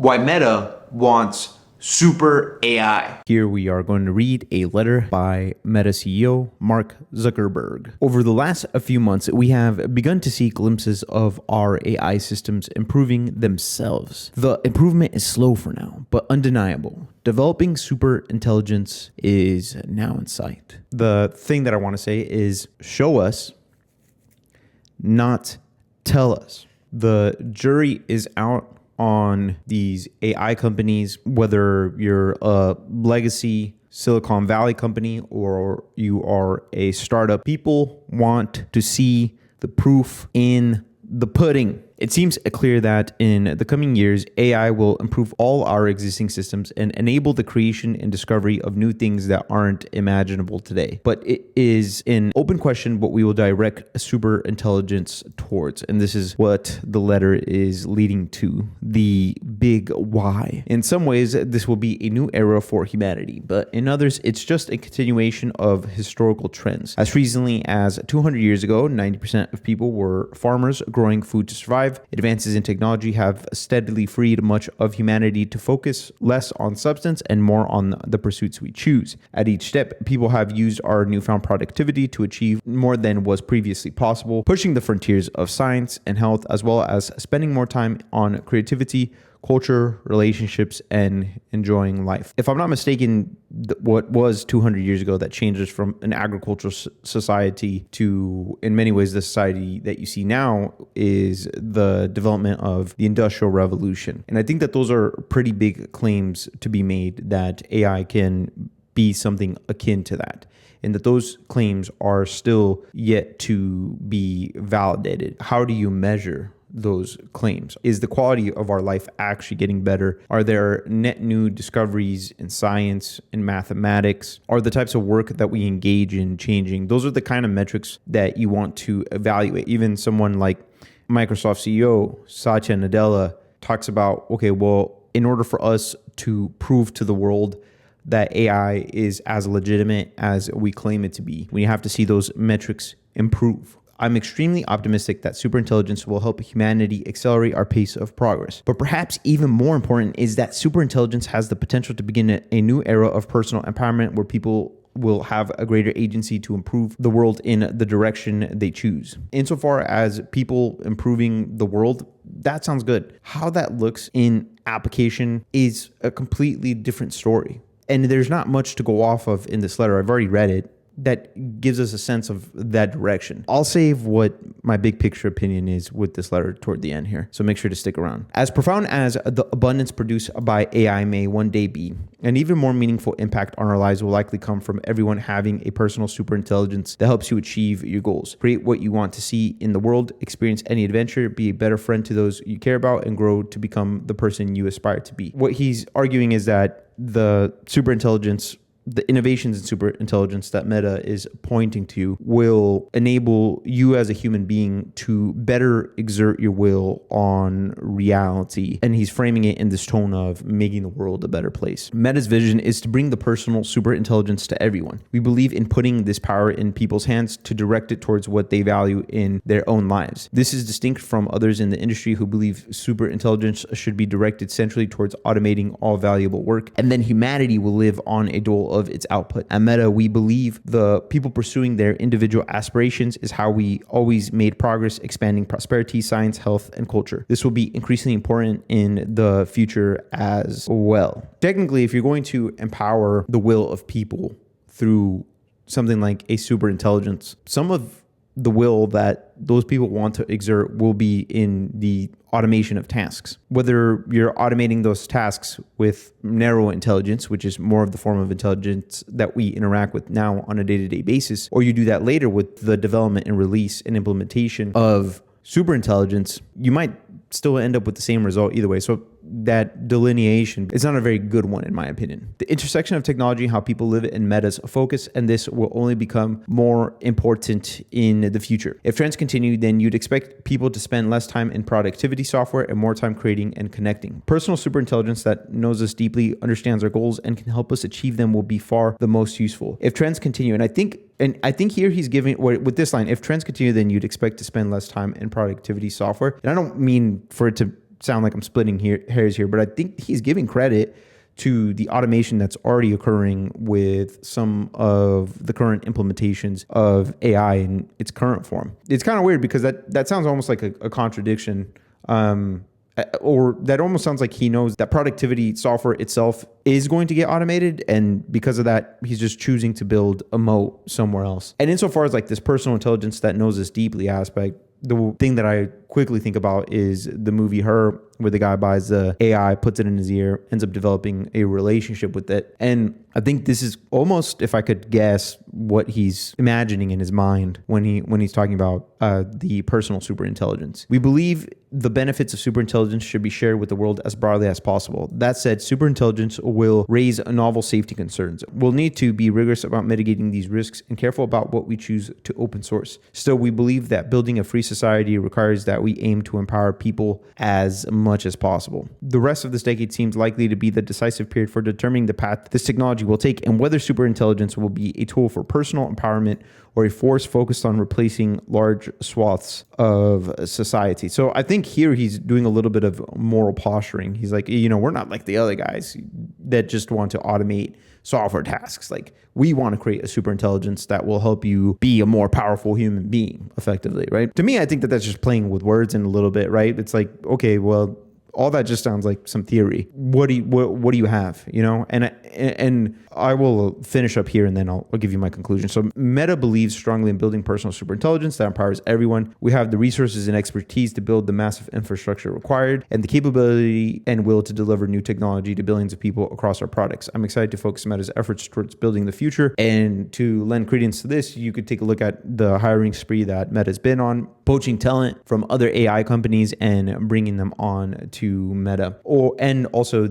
Why Meta wants super AI. Here we are going to read a letter by Meta CEO Mark Zuckerberg. Over the last few months, we have begun to see glimpses of our AI systems improving themselves. The improvement is slow for now, but undeniable. Developing super intelligence is now in sight. The thing that I want to say is show us, not tell us. The jury is out on these AI companies, whether you're a legacy Silicon Valley company or you are a startup. People want to see the proof in the pudding. It seems clear that in the coming years, AI will improve all our existing systems and enable the creation and discovery of new things that aren't imaginable today. But it is an open question what we will direct super intelligence towards. And this is what the letter is leading to, the big why. In some ways, this will be a new era for humanity, but in others, it's just a continuation of historical trends. As recently as 200 years ago, 90% of people were farmers growing food to survive. Advances in technology have steadily freed much of humanity to focus less on substance and more on the pursuits we choose. At each step, people have used our newfound productivity to achieve more than was previously possible, pushing the frontiers of science and health, as well as spending more time on creativity, culture, relationships, and enjoying life. If I'm not mistaken, what was 200 years ago that changes from an agricultural society to, in many ways, the society that you see now is the development of the Industrial Revolution. And I think that those are pretty big claims to be made that AI can be something akin to that, and that those claims are still yet to be validated. How do you measure those claims? Is the quality of our life actually getting better? Are there net new discoveries in science and mathematics? Are the types of work that we engage in changing? Those are the kind of metrics that you want to evaluate. Even someone like Microsoft CEO Satya Nadella talks about, okay, well, in order for us to prove to the world that AI is as legitimate as we claim it to be, we have to see those metrics improve. I'm extremely optimistic that superintelligence will help humanity accelerate our pace of progress. But perhaps even more important is that superintelligence has the potential to begin a new era of personal empowerment where people will have a greater agency to improve the world in the direction they choose. Insofar as people improving the world, that sounds good. How that looks in application is a completely different story. And there's not much to go off of in this letter. I've already read it. That gives us a sense of that direction. I'll save what my big picture opinion is with this letter toward the end here, so make sure to stick around. As profound as the abundance produced by AI may one day be, an even more meaningful impact on our lives will likely come from everyone having a personal superintelligence that helps you achieve your goals, create what you want to see in the world, experience any adventure, be a better friend to those you care about, and grow to become the person you aspire to be. What he's arguing is that the superintelligence, the innovations in superintelligence that Meta is pointing to will enable you as a human being to better exert your will on reality. And he's framing it in this tone of making the world a better place. Meta's vision is to bring the personal superintelligence to everyone. We believe in putting this power in people's hands to direct it towards what they value in their own lives. This is distinct from others in the industry who believe superintelligence should be directed centrally towards automating all valuable work, and then humanity will live on a dole of its output. At Meta, we believe the people pursuing their individual aspirations is how we always made progress, expanding prosperity, science, health, and culture. This will be increasingly important in the future as well. Technically, if you're going to empower the will of people through something like a superintelligence, some of the will that those people want to exert will be in the automation of tasks. Whether you're automating those tasks with narrow intelligence, which is more of the form of intelligence that we interact with now on a day-to-day basis, or you do that later with the development and release and implementation of superintelligence, you might still end up with the same result either way. So that delineation is not a very good one, in my opinion. The intersection of technology and how people live in Meta's focus, and this will only become more important in the future. If trends continue, then you'd expect people to spend less time in productivity software and more time creating and connecting. Personal superintelligence that knows us deeply, understands our goals, and can help us achieve them will be far the most useful. If trends continue, and I think here he's giving, with this line, if trends continue, then you'd expect to spend less time in productivity software. And I don't mean for it to sound like I'm splitting hairs here, but I think he's giving credit to the automation that's already occurring with some of the current implementations of AI in its current form. It's kind of weird because that sounds almost like a contradiction. Or that almost sounds like he knows that productivity software itself is going to get automated. And because of that, he's just choosing to build a moat somewhere else. And insofar as like this personal intelligence that knows this deeply aspect, the thing that I quickly think about is the movie Her, where the guy buys the AI, puts it in his ear, ends up developing a relationship with it. And I think this is almost, if I could guess, what he's imagining in his mind when he's talking about the personal superintelligence. We believe the benefits of superintelligence should be shared with the world as broadly as possible. That said, superintelligence will raise novel safety concerns. We'll need to be rigorous about mitigating these risks and careful about what we choose to open source. Still, we believe that building a free society requires that we aim to empower people as much as possible. The rest of this decade seems likely to be the decisive period for determining the path this technology will take and whether superintelligence will be a tool for personal empowerment or a force focused on replacing large swaths of society. So I think here he's doing a little bit of moral posturing. He's like, we're not like the other guys that just want to automate software tasks. Like, we want to create a superintelligence that will help you be a more powerful human being effectively, right? To me, I think that that's just playing with words in a little bit, right? It's like, okay, well, all that just sounds like some theory. What do you have, And I will finish up here and then I'll give you my conclusion. So Meta believes strongly in building personal superintelligence that empowers everyone. We have the resources and expertise to build the massive infrastructure required and the capability and will to deliver new technology to billions of people across our products. I'm excited to focus Meta's efforts towards building the future. And to lend credence to this, you could take a look at the hiring spree that Meta's been on, poaching talent from other AI companies and bringing them on to Meta, and also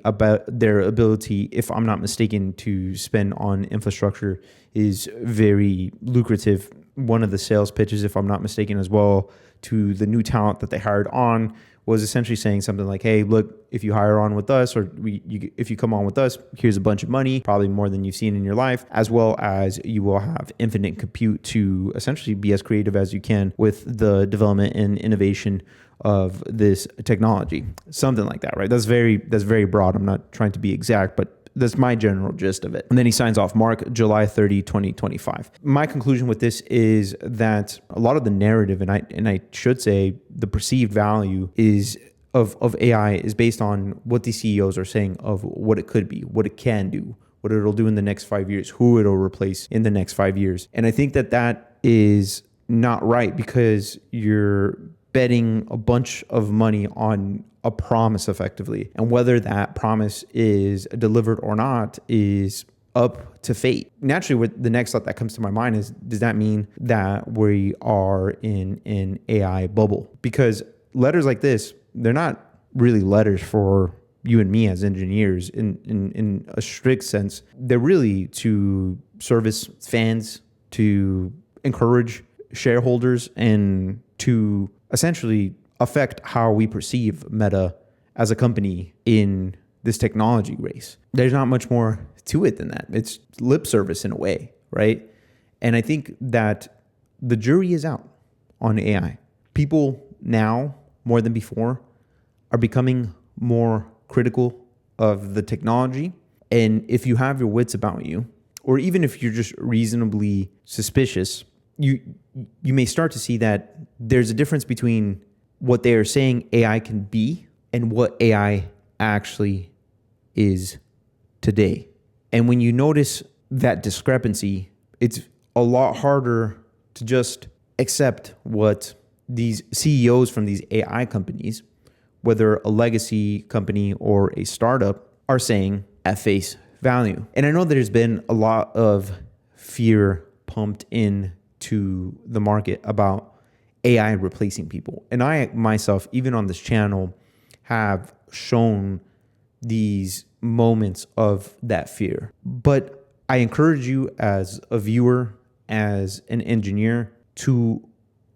about their ability, if I'm not mistaken, to spend on infrastructure is very lucrative. One of the sales pitches, if I'm not mistaken as well, to the new talent that they hired on was essentially saying something like, hey, look, if you hire on with us or if you come on with us, here's a bunch of money, probably more than you've seen in your life, as well as you will have infinite compute to essentially be as creative as you can with the development and innovation of this technology. Something like that, right? That's very broad. I'm not trying to be exact, but that's my general gist of it. And then he signs off, Mark, July 30, 2025. My conclusion with this is that a lot of the narrative, and I should say the perceived value is of AI is based on what these CEOs are saying of what it could be, what it can do, what it'll do in the next 5 years, who it'll replace in the next 5 years. And I think that is not right because you're betting a bunch of money on a promise effectively. And whether that promise is delivered or not is up to fate. Naturally, what the next thought that comes to my mind is, does that mean that we are in an AI bubble? Because letters like this, they're not really letters for you and me as engineers in a strict sense. They're really to service fans, to encourage shareholders, and to essentially affect how we perceive Meta as a company in this technology race. There's not much more to it than that. It's lip service in a way, right? And I think that the jury is out on AI. People now, more than before, are becoming more critical of the technology. And if you have your wits about you, or even if you're just reasonably suspicious, you may start to see that there's a difference between what they are saying AI can be and what AI actually is today. And when you notice that discrepancy, it's a lot harder to just accept what these CEOs from these AI companies, whether a legacy company or a startup, are saying at face value. And I know there's been a lot of fear pumped into the market about AI replacing people. And I myself, even on this channel, have shown these moments of that fear. But I encourage you as a viewer, as an engineer, to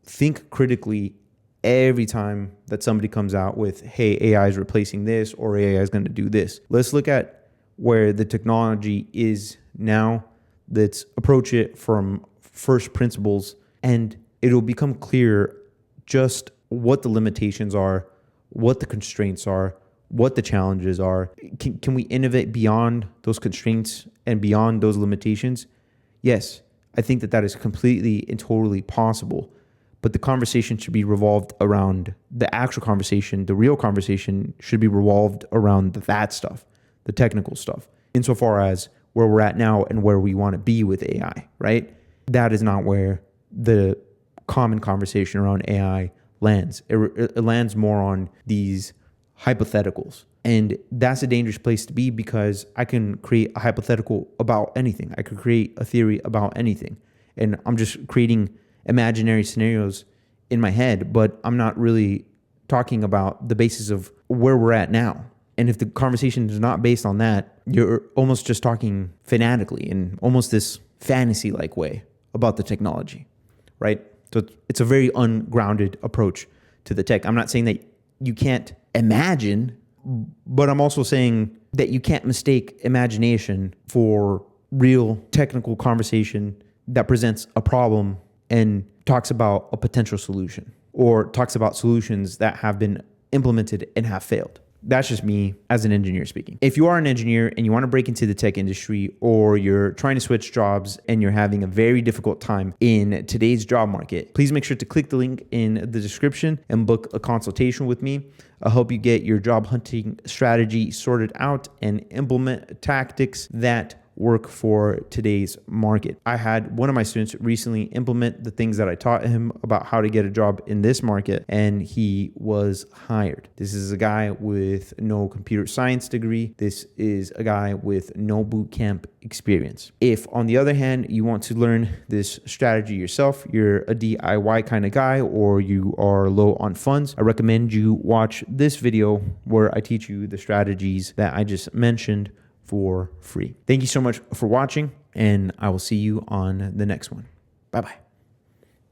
think critically every time that somebody comes out with, hey, AI is replacing this or AI is going to do this. Let's look at where the technology is now. Let's approach it from first principles, and it'll become clear just what the limitations are what the constraints are, what the challenges are. Can we innovate beyond those constraints and beyond those limitations? Yes, I think that is completely and totally possible. But the conversation should be revolved around the actual conversation. The real conversation should be revolved around that stuff, the technical stuff, insofar as where we're at now and where we want to be with AI, right? That is not where the common conversation around AI lands. It lands more on these hypotheticals. And that's a dangerous place to be, because I can create a hypothetical about anything. I could create a theory about anything. And I'm just creating imaginary scenarios in my head, but I'm not really talking about the basis of where we're at now. And if the conversation is not based on that, you're almost just talking fanatically in almost this fantasy-like way about the technology, right? So it's a very ungrounded approach to the tech. I'm not saying that you can't imagine, but I'm also saying that you can't mistake imagination for real technical conversation that presents a problem and talks about a potential solution, or talks about solutions that have been implemented and have failed. That's just me as an engineer speaking. If you are an engineer and you want to break into the tech industry, or you're trying to switch jobs and you're having a very difficult time in today's job market, please make sure to click the link in the description and book a consultation with me. I'll help you get your job hunting strategy sorted out and implement tactics that work for today's market. I had one of my students recently implement the things that I taught him about how to get a job in this market, and he was hired. This is a guy with no computer science degree. This is a guy with no boot camp experience. If, on the other hand, you want to learn this strategy yourself, you're a DIY kind of guy, or you are low on funds, I recommend you watch this video where I teach you the strategies that I just mentioned for free. Thank you so much for watching, and I will see you on the next one. Bye-bye.